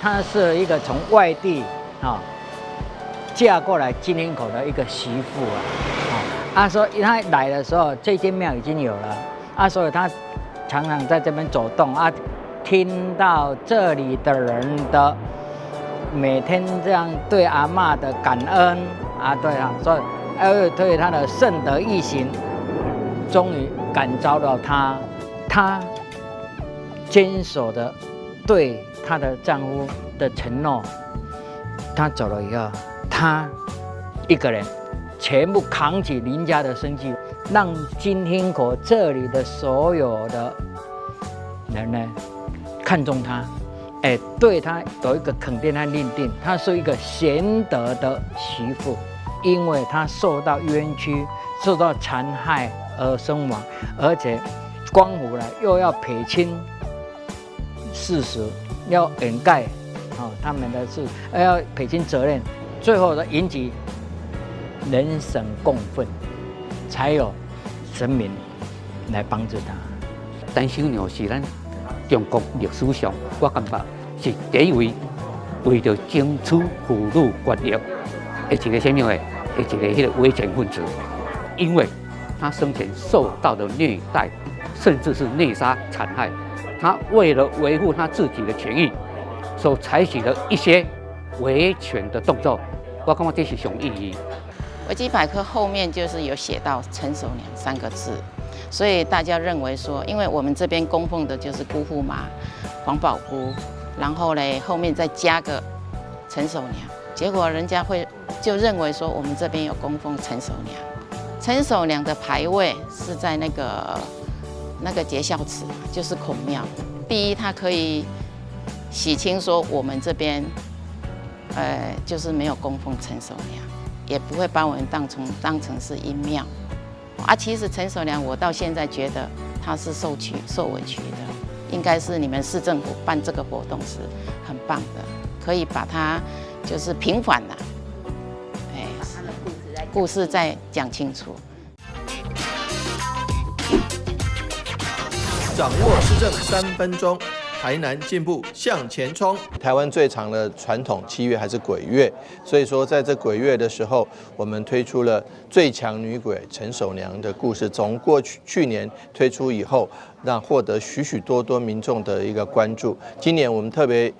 她是一个从外地嫁过来金陵口的一个媳妇所以她来的时候，这间庙已经有了所以她常常在这边走动听到这里的人的每天这样对阿嬷的感恩对所以对她的圣德义行，终于感召到她坚守的对她的丈夫的承诺。她走了以后，她一个人全部扛起林家的生计，让金厅口这里的所有的人呢看重她，对她有一个肯定和认定，她是一个贤德的媳妇，因为她受到冤屈、受到残害而身亡，而且官府呢又要撇清事实，要掩盖他们的事，要撇清责任，最后的引起人神共愤，才有神明来帮助他。陈守娘是咱中国历史上，我感觉是第一位为着争取妇女权益的一个什么的，一个迄个危险分子，因为他生前受到的虐待，甚至是内杀残害，他为了维护他自己的权益，所采取的一些维权的动作，我感觉这是上意义。维基百科后面就是有写到陈守娘3个字，所以大家认为说，因为我们这边供奉的就是姑父妈、黄宝姑，然后嘞后面再加个陈守娘，结果人家就认为说我们这边有供奉陈守娘。陈守娘的牌位是在那个结孝祠，就是孔庙。第一，它可以洗清说我们这边，就是没有供奉陈守娘，也不会把我们当成是阴庙。其实陈守娘，我到现在觉得她是受委屈的，应该是你们市政府办这个活动是很棒的，可以把它就是平反了。故事再讲清楚。掌握施政3分钟，台南进步向前冲。台湾最长的传统7月还是鬼月，所以说在这鬼月的时候，我们推出了最强女鬼陈守娘的故事。从去年推出以后，让获得许许多多民众的一个关注。今年我们特别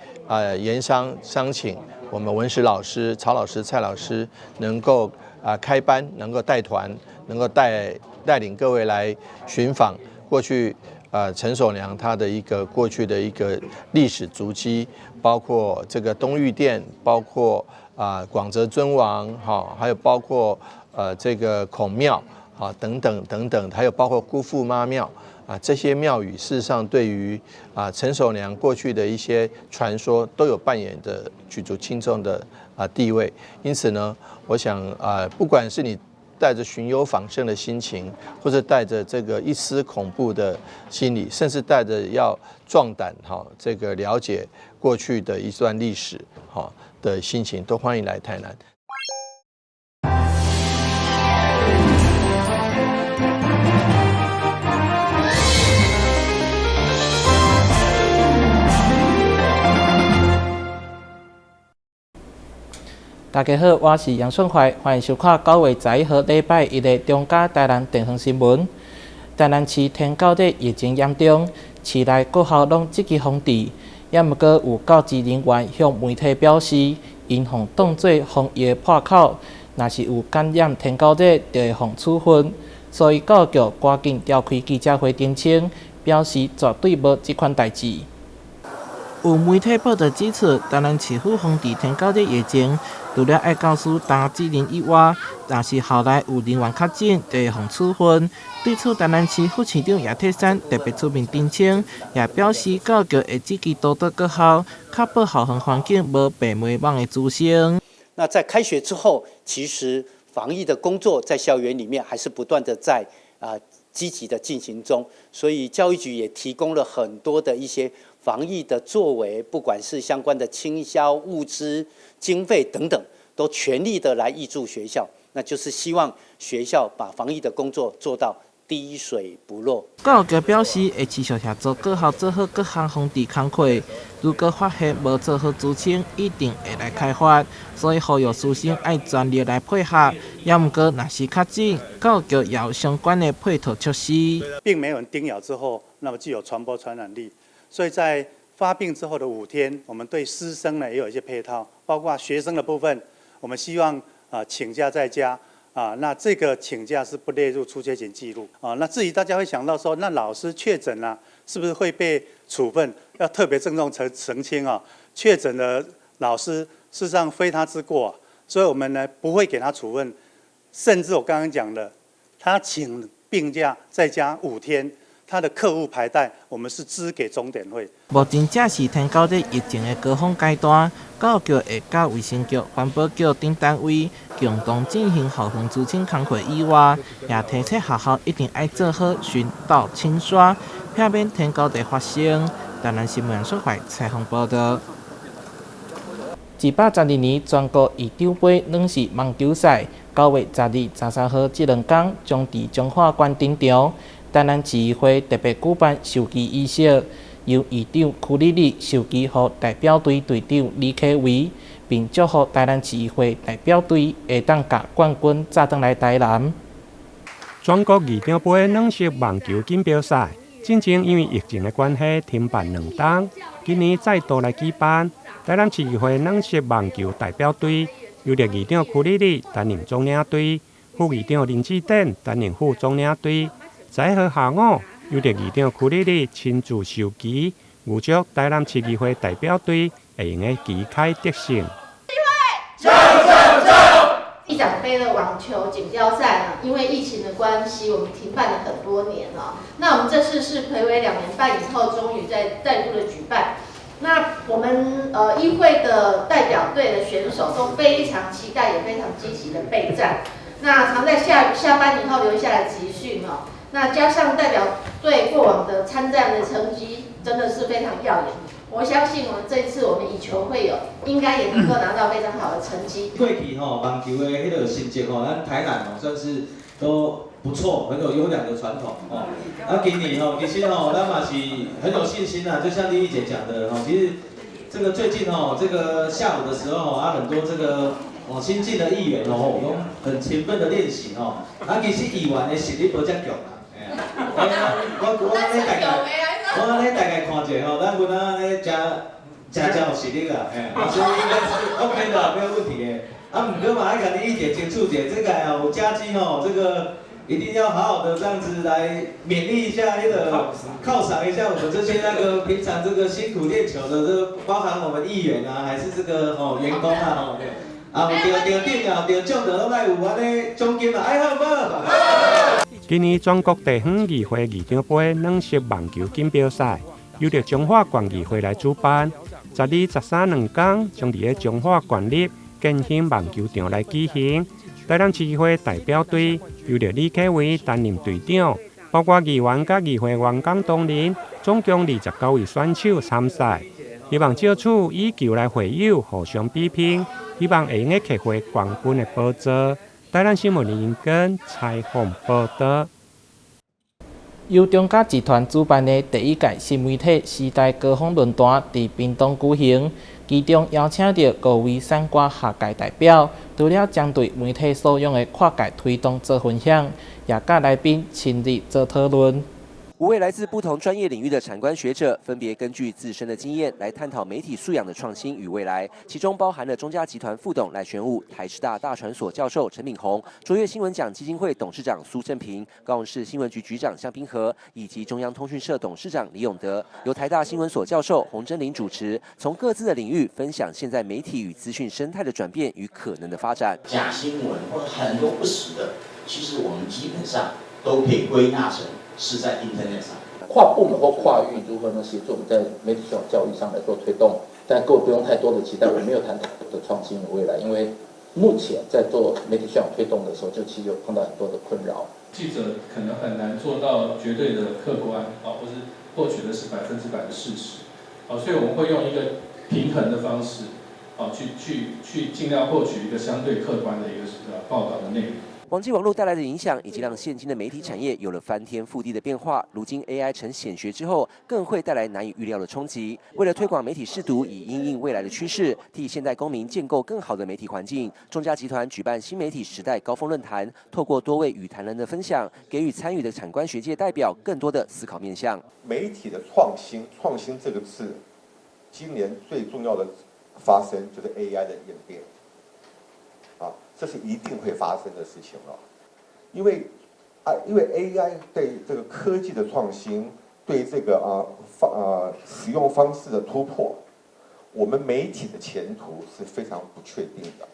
研商请我们文史老师曹老师、蔡老师能够开班，能够带团，能够带领各位来寻访过去陈守娘她的过去的一个历史足迹，包括这个东御殿，包括广泽尊王还有包括这个孔庙等等，还有包括姑父妈庙这些庙宇，事实上对于陈守娘过去的一些传说都有扮演的举足轻重的地位。因此呢，我想不管是你带着寻幽访胜的心情，或者带着这个一丝恐怖的心理，甚至带着要壮胆这个了解过去的一段历史的心情，都欢迎来台南。大家好，我是杨顺怀，欢迎收看9月11号礼拜1的中嘉台南电视新闻。台南市天狗日疫情严重，市内各校拢积极封闭，也毋过有教职人员向媒体表示，因防当作防疫的破口，若是有感染天狗日，就会防处分。所以教育局赶紧召开记者会澄清，表示绝对无这款代志。有媒体报道指出，台南市府防治天狗日疫情，除了爱教师打指令以外，若是校内有人员确诊，就会防处分。对此，台南市副市长叶铁山特别出面澄清，也表示教育局会积极督导各校，确保校园环境无被媒网的滋生。那在开学之后，其实防疫的工作在校园里面还是不断的在积极的进行中，所以教育局也提供了很多的一些防疫的作为，不管是相关的倾销物资、经费等等，都全力的来挹注学校。那就是希望学校把防疫的工作做到滴水不漏。教育局表示，会持续协助各校做好各项防治工作。如果发现无做好资清，一定会来开罚。所以呼吁师生爱全力来配合。也毋过，若是确诊，教育局也有相关的配套措施。并没有人叮咬之后，那么具有传播传染力。所以在发病之后的5天，我们对师生呢也有一些配套，包括学生的部分，我们希望请假在家。那这个请假是不列入出缺勤记录那至于大家会想到说，那老师确诊了，是不是会被处分？要特别郑重澄清确诊的老师事实上非他之过所以我们呢不会给他处分，甚至我刚刚讲的，他请病假在家5天。他的课务排代，我们是支给钟点会。目前正是天高的疫情的高峰阶段，教育局会甲卫生局、环保局等单位共同进行校园资清工作以外，也提醒学校一定要做好巡倒清刷，避免天高地发生。台南新闻所采访报道。212年全国义长杯软式网球赛9月12、13號這2天將佇中華館登場。台南市議會特別舉辦授旗儀式，由議長區麗麗授旗予代表隊隊長李啟維，並祝福台南市議會代表隊會當甲冠軍帶回來台南。全國義長杯軟式網球錦標賽，進前因為疫情的關係停辦2冬，今年再度來舉辦。台南市議會軟式網球代表隊由議長區麗麗擔任總領隊，副議長林志典擔任副總領隊。在河下午，由議長區麗麗親自授旗，預祝台南市議會代表隊會用個旗開得勝。议长杯的网球锦标赛呢，因为疫情的关系，我们停办了很多年了。那我们这次是睽违2年半以后，终于再度的举办。那我们议会的代表队的选手都非常期待，也非常积极的备战。那常在下班以后留下来集训那加上代表队过往的参战的成绩，真的是非常耀眼。我相信这次我们以球会友应该也能够拿到非常好的成绩。过去网球的迄个成绩咱台南算是都不错，很有优良的传统今年其实咱嘛是很有信心就像丽丽姐讲的其实这个最近这个下午的时候很多这个新进的议员都很勤奋的练习其实议员的实力无遮强我安尼大概看者咱本安尼真有实力所以应该是 OK 的，没有问题的。不过嘛，要甲你一点清楚点，这个有加基这个一定要好好的这样子来勉励一下那个犒赏一下我们这些平常这个辛苦练球的包含我们议员还是这个员工得顶得奖的拢来有安尼奖金好无？今年全国地方議會義長杯軟式網球錦標賽，由中華縣議會來主辦。12、13 2天將佇中華縣立建興網球場來舉行。台南市議會代表隊由李啟維擔任隊長，包括議員甲議會員工同仁，總共29位選手參賽。希望借此以球來會友，互相比拼，希望會用獲回冠軍的寶座。台南新聞林根採訪報道。由中嘉集團主辦的第1屆新媒體時代高峰論壇在屏東舉行，其中邀請到5位產官學界代表，除了將對媒體所用的跨界推動做分享，也甲來賓親自做討論。5位来自不同专业领域的产官学者，分别根据自身的经验来探讨媒体素养的创新与未来，其中包含了中嘉集团副董赖玄武、台师大大传所教授陈敏宏、卓越新闻奖基金会董事长苏正平、高雄市新闻局局长向冰河，以及中央通讯社董事长李永德，由台大新闻所教授洪真林主持，从各自的领域分享现在媒体与资讯生态的转变与可能的发展。假新闻或者很多不实的，其实我们基本上都可以归纳成是在 Internet 上。跨部门或跨域如何能协助我们在媒体素养教育上来做推动？但各位不用太多的期待，我没有谈的创新与未来，因为目前在做媒体素养推动的时候，就其实有碰到很多的困扰。记者可能很难做到绝对的客观或是获取的是100%的事实所以我们会用一个平衡的方式去尽量获取一个相对客观的一个报道的内容。网际网络带来的影响，已经让现今的媒体产业有了翻天覆地的变化。如今 AI 成显学之后，更会带来难以预料的冲击。为了推广媒体识读，以因应未来的趋势，替现代公民建构更好的媒体环境，中嘉集团举办新媒体时代高峰论坛，透过多位与谈人的分享，给予参与的产官学界代表更多的思考面向。媒体的创新，创新这个字，今年最重要的发生就是 AI 的演变。这是一定会发生的事情了，因为 AI 对这个科技的创新，对这个使用方式的突破，我们媒体的前途是非常不确定的。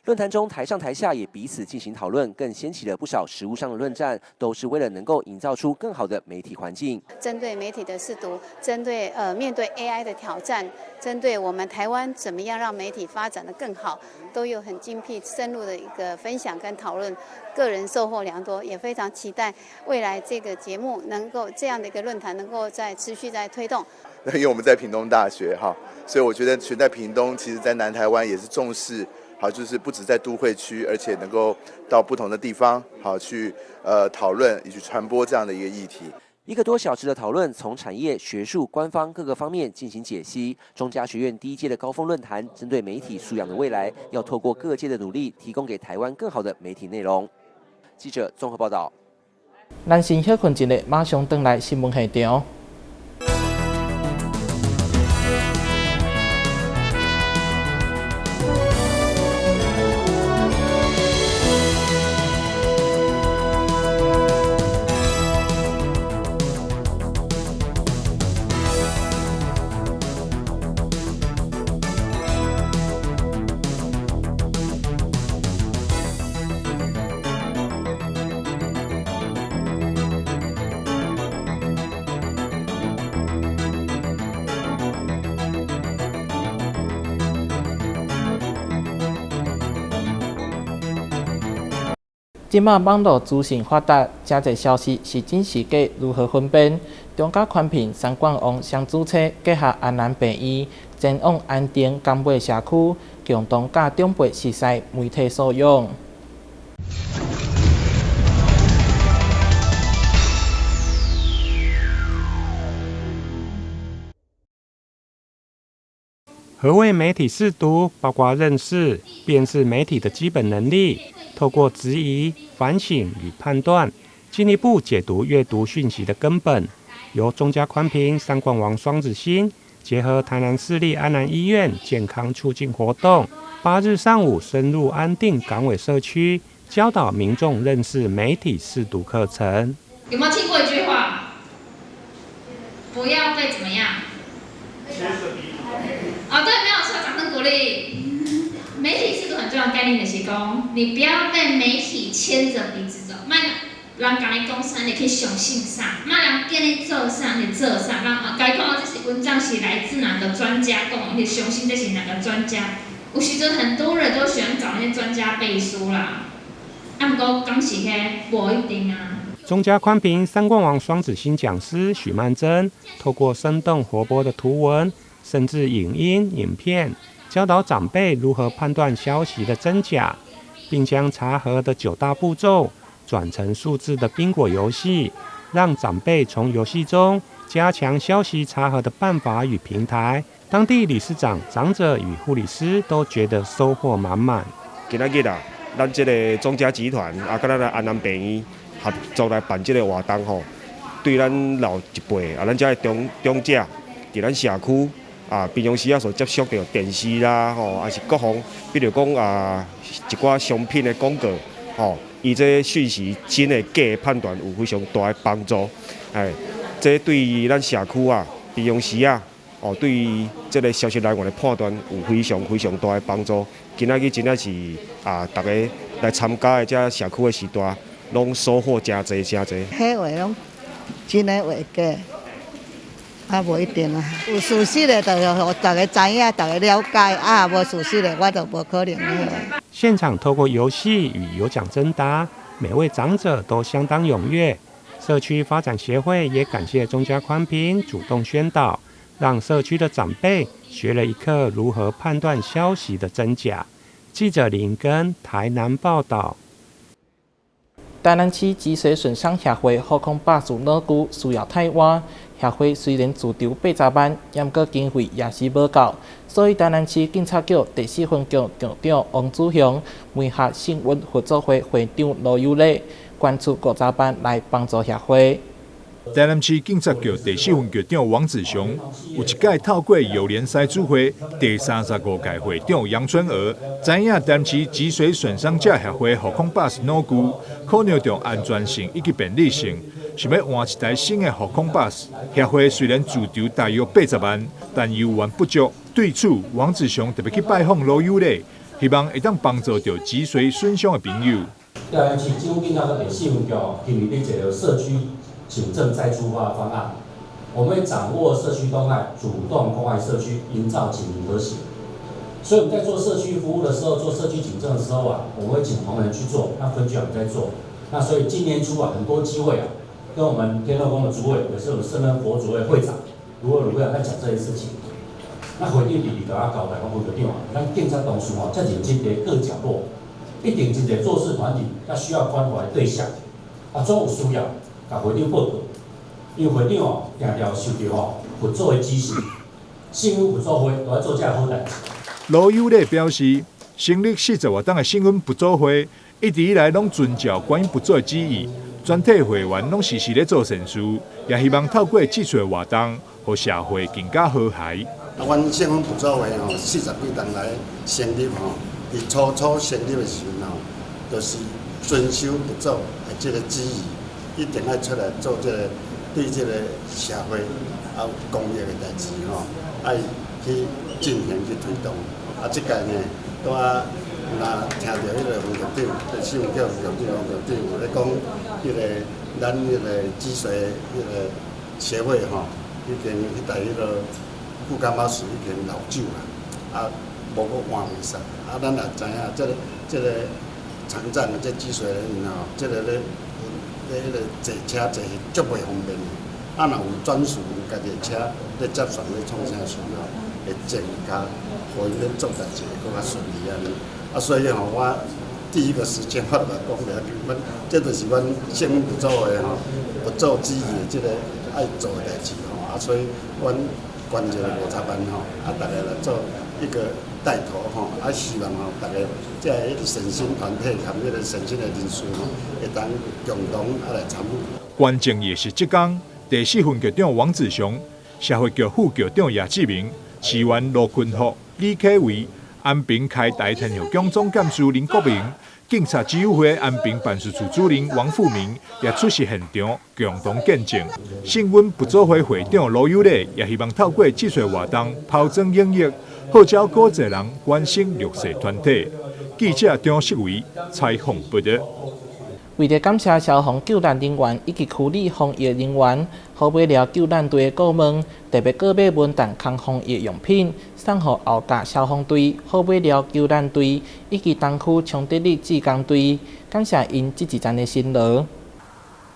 论坛中，台上台下也彼此进行讨论，更掀起了不少实务上的论战，都是为了能够营造出更好的媒体环境。针对媒体的识读，针对面对 AI 的挑战，针对我们台湾怎么样让媒体发展得更好，都有很精辟深入的一个分享跟讨论，个人收获良多，也非常期待未来这个节目能够这样的一个论坛能够再持续在推动。因为我们在屏东大学哈，所以我觉得全在屏东，其实在南台湾也是重视。好，就是不止在都会区，而且能够到不同的地方，好去讨论以及传播这样的一个议题。1个多小时的讨论，从产业、学术、官方各个方面进行解析。中嘉学院第1届的高峰论坛，针对媒体素养的未来，要透过各界的努力，提供给台湾更好的媒体内容。记者综合报道。咱先休困一下，马上回来新闻现场。今麦网络资讯发达，真侪消息是真是假，如何分辨？中嘉宽频三冠王双主车结合安南病院，前往安定甘尾社区，共同甲长辈实施媒体所用。何谓媒体识读？包括认识、辨识媒体的基本能力，透过质疑、反省与判断，进一步解读阅读讯息的根本。由中嘉宽频三冠王双子星结合台南市立安南医院健康促进活动，8日上午深入安定港尾社区，教导民众认识媒体识读课程。有没有听过一句话？不要被怎么样？哦，对，没有错，掌声鼓励。媒体识读很重要的概念就是讲，你不要被媒体牵着鼻子走。卖人甲你讲啥，你可以相信啥；卖人叫你做啥，你做啥。人该看这些文章是来自哪个专家讲，你相信这是哪个专家。有时阵很多人都喜欢找那些专家背书啦，不过讲是迄无一定啊。中嘉宽频三冠王双子星讲师许曼珍，透过生动活泼的图文，甚至影音、影片，教导长辈如何判断消息的真假，并将查核的9大步骤转成数字的宾果游戏，让长辈从游戏中加强消息查核的办法与平台。当地理事长、长者与护理师都觉得收获满满。今仔日啊，咱这个中嘉集团跟咱的安南病院合作来办这个活动吼，对咱老一辈咱这长者伫咱社区平常时所接触到电视啦还是各方，比如讲一寡商品的广告伊这讯息真的假的判断有非常大的帮助。这对于咱社区平常时对于这个消息来源的判断有非常大的帮助。今仔日真的是大家来参加的这社区的时代，拢收获真侪。迄话拢真的话假，无一定啊。有事实的，就互大家知影，大家了解无事实的，我就无可能。现场透过游戏与有奖征答，每位长者都相当踊跃。社区发展协会也感谢中嘉宽频主动宣导，让社区的长辈学了一课如何判断消息的真假。记者林根台南报道。台南市脊髓损伤协会护控把术脑骨需要汰换，协会虽然自筹80万，但个经费也是无够，所以台南市警察局第4分局局长王子雄联合新闻合作会会长罗友礼，捐出50万来帮助协会。台南市警察局第4分局长王子雄有一届透过友联赛主会第35届会长杨春娥，知影台南市脊髓损伤者协会护控把式脑具考量重安全性以及便利性，想要换一台新的护控把式。协会虽然自筹大约80万，但油源不足。对此，王子雄特别去拜访罗友礼，希望会当帮助到脊髓损伤的朋友。台南市政府警察局第4分局今年咧一个社区警政再出发方案，我们会掌握社区动态，主动关爱社区，营造警民和谐。所以我们在做社区服务的时候，做社区警政的时候啊，我们会请同仁去做，那分局长在做。那所以今年初啊，很多机会啊，跟我们天后宫的主委，也是我们圣人佛主委会长卢会长在讲这些事情。那会长直直甲我交代，我副局长啊，咱警察同事吼，才认真伫各角落，一定一个做事团体，甲需要关怀的对象，啊，总有需要。甲会长报告，因为会长哦，定定受到吼合作的指示，新闻合作会都要做这好代志。罗友礼表示，成立40多档的新闻合作会，一直以来拢遵照观音合作的旨意，全体会员拢时时咧做善事，也希望透过这次的活动，互社会更加和谐。阮新闻合作会吼，40几年来成立吼，伫初成立的时候吼，就是遵守合作的这个旨意。一定要出来做这个对这个社会啊公益的代志吼，爱去进行去推动。啊，这届呢，拄啊，若听到迄个副局长，第4分局副局长王局长有咧讲，迄个咱迄个脊髓迄个协会吼，已经迄台迄个副干妈树已经老旧啦，啊，无搁换袂上。啊，咱也知影，这个残障的这脊髓的人吼，这个咧。迄个坐车坐足袂方便，啊，若有专属家己的车咧接送咧创啥时候，会增加互伊咧做代志更较顺利安尼。啊，所以吼，我第一个时间我就讲了，阮这就是阮新闻合作的吼，合作之意的这个爱做的代志吼。啊，所以阮捐一个50万吼，啊，大家来做一个带头吼，啊，希望吼大家即个善心团体含迄个善心的人士吼，会当共同来参与。关键也是即天，第4分局长王子雄、社会局副局长叶志明、市员罗坤福、李启伟、安平开大天后宫总干事林国明、警察指挥会安平办事处主任王富明也出席现场，共同见证。新闻合作会会长罗友礼也希望透过这次活动抛砖引玉，号召更多人关心弱势团体。记者张世伟采访报道。为了感谢消防救难人员以及区里防疫人员，好买了救难队的顾问，特别购买文旦抗防疫用品，送予后甲消防队、好买了救难队以及东区冲突力志工队，感谢因这一站的辛劳。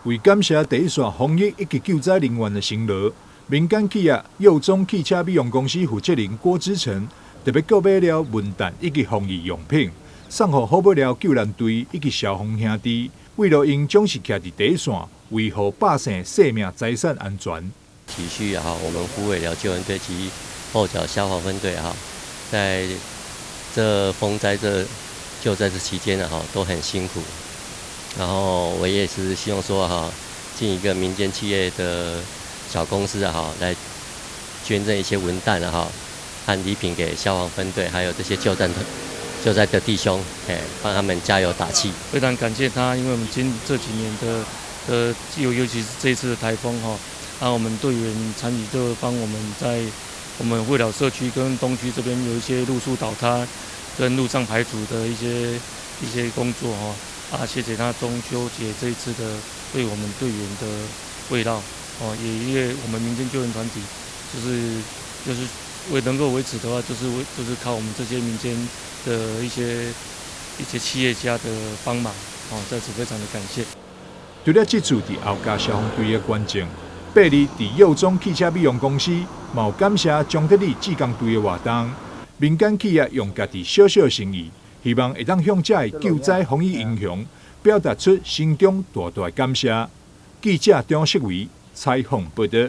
为感谢第一线防疫以及救灾人员的辛劳，民间企业佑中汽车美容公司负责人郭之成特别购买了文旦以及防疫用品，送予好买了救难队以及消防兄弟。为了因总是徛伫第一线，维护百姓生命财产安全。体恤我们虎尾寮救援队及后脚消防分队在这风灾救灾这期间都很辛苦。然后我也是希望说进一个民间企业的小公司来捐赠一些文旦和礼品给消防分队，还有这些救灾的弟兄，帮他们加油打气。非常感谢他，因为我们这几年的尤其是这一次的台风我们队员参与就帮我们在我们惠寮社区跟东区这边有一些路树倒塌跟路上排除的一些工作谢谢他中秋节这一次的对我们队员的慰劳也因为我们民间救援团体就是为能够维持的话，就是靠我们这些民间的一些企业家的帮忙在此非常的感谢。除了这次伫后家消防队的捐赠，8日伫佑中汽车美容公司，嘛有感谢中德里志工队的活动。民间企业用家己小小心意，希望会当向这救灾防疫英雄表达出心中大大感谢。记者张世伟采访报道。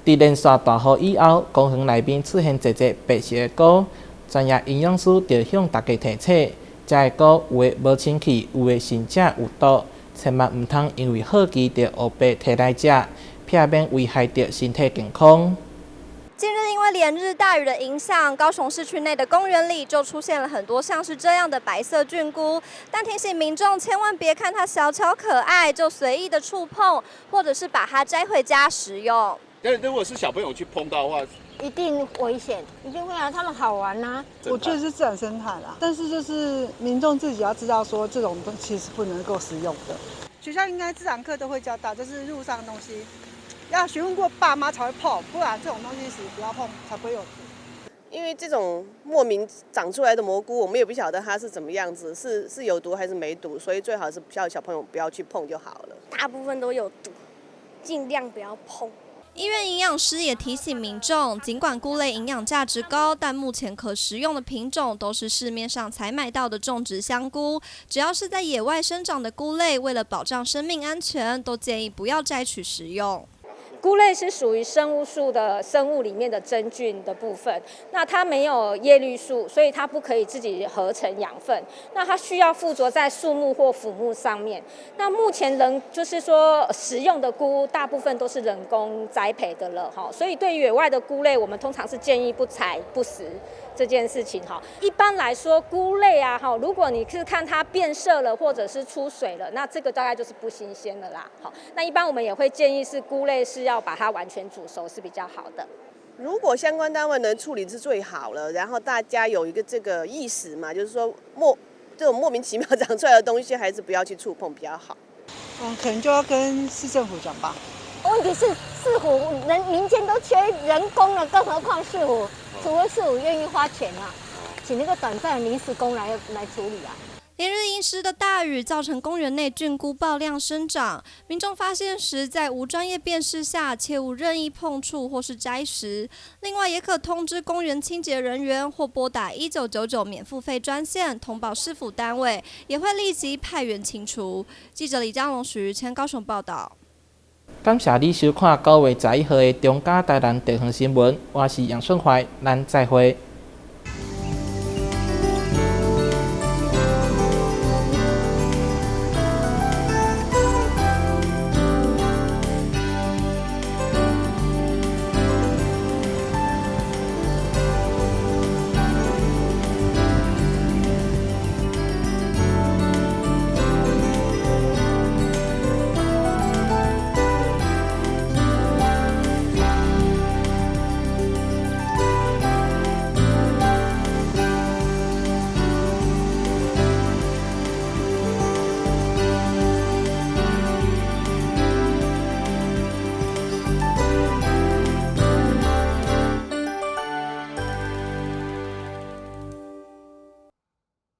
在连续大雨以后，公园内面出现一只白色的菇，专业营养师就向大家提醒，这个菇有的无清气，有的甚至有毒，千万唔通因为好奇就黑白摕来食，避免危害到身体健康。近日因为连日大雨的影响，高雄市区内的公园里就出现了很多像是这样的白色菌菇，但提醒民众千万别看它小巧可爱就随意的触碰，或者是把它摘回家食用。但如果是小朋友去碰到的话，一定危险，一定会啊，他们好玩啊。我觉得是自然生态啦，但是就是民众自己要知道说这种东西是不能够食用的。学校应该自然课都会教到，就是路上的东西要询问过爸妈才会碰，不然这种东西是不要碰，才不会有毒。因为这种莫名长出来的蘑菇，我们也不晓得它是怎么样子，是有毒还是没毒，所以最好是叫小朋友不要去碰就好了。大部分都有毒，尽量不要碰。医院营养师也提醒民众，尽管菇类营养价值高，但目前可食用的品种都是市面上才买到的种植香菇。只要是在野外生长的菇类，为了保障生命安全，都建议不要摘取食用。菇类是属于生物素的生物里面的真菌的部分，那它没有叶绿素，所以它不可以自己合成养分，那它需要附着在树木或腐木上面。那目前就是说食用的菇大部分都是人工栽培的了哈，所以对于野外的菇类，我们通常是建议不采不食这件事情哈。一般来说，菇类啊哈，如果你是看它变色了或者是出水了，那这个大概就是不新鲜了啦。好，那一般我们也会建议是菇类是要把它完全煮熟是比较好的。如果相关单位能处理是最好了，然后大家有一个这个意识嘛，就是说这种莫名其妙长出来的东西，还是不要去触碰比较好。可能就要跟市政府讲吧。问题是市府民间都缺人工了，更何况市府，除非市府愿意花钱啊，请那个短暂的临时工来处理啊。连日阴湿的大雨造成公园内菌菇爆量生长，民众发现时在无专业辨识下，切勿任意碰触或是摘食。另外，也可通知公园清洁人员或拨打1999免付费专线通报市府单位，也会立即派员清除。记者李江龙、许瑜谦高雄报道。感谢你收看9月11号的中嘉台南地方新闻，我是杨顺怀，咱再会。